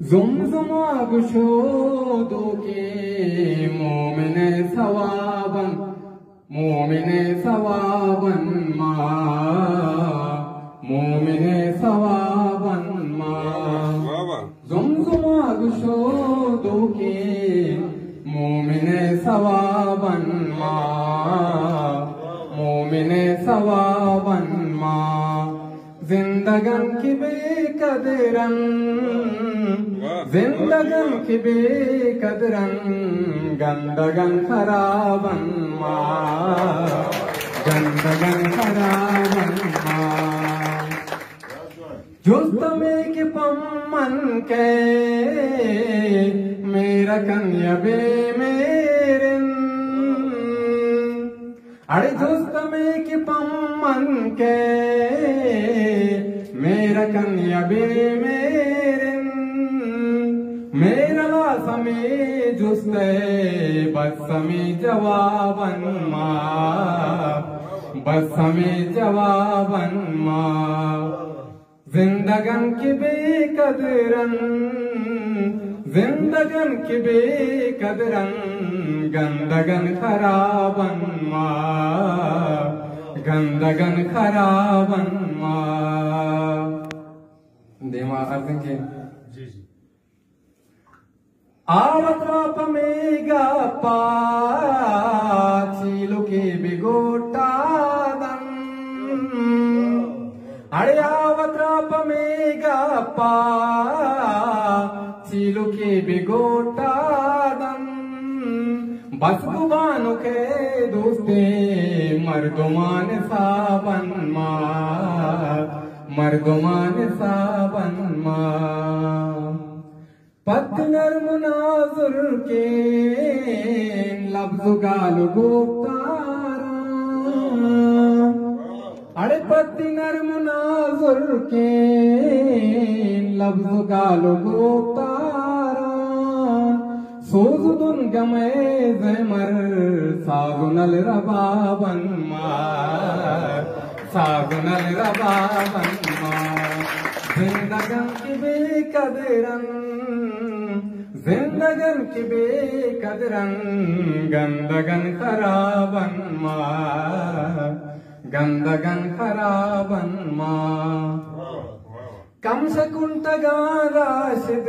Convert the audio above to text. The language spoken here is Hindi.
Zumzuma gushoduki mu'mine sawaban ma mu'mine sawaban ma Zumzuma gushoduki mu'mine sawaban ma mu'mine sawaban ma जिंदगन की बेकदरन जिंदगन की बेकदरन गंदगन खराबन मा गंदगन खराबन मा जुस्तमे के पम्मन के मेरा कन्या बे मेरन अरे जुस्तमे के पम्मन के मेरा कन्या बे मेरन मेरा लासमे जुस्ते बसमे जवाबन मा बसमे जवाबन मा जिंदगन की बेकदरन जिंदगन की बेकदरन गंदगन खराबन मा गंदगन खराबन मा देवा अर्थ के आवत्राप मेगा पाचीलो के बिगोटादन अरे आवत्राप मेगा पाचीलो के बिगोटादन बस गुबानो के दोस्ते मर्दुमान साबन मा मर्दुमान साबन मा पत्नर मुनाजुर के लफ्ज़ गालो गोप्तारा अरे पत्नर मुनाजुर के लफ्ज़ गालो गोप्तारा सोजुदुन गमे ज़मर सागुनल रबाबन मा सागुनल रबाबन मा जिंदगन की बेकदरन जिंदगन की बेकदरन गंदगन खराबन मा गंदगन खराबन मा कम से कुंतगा राशिद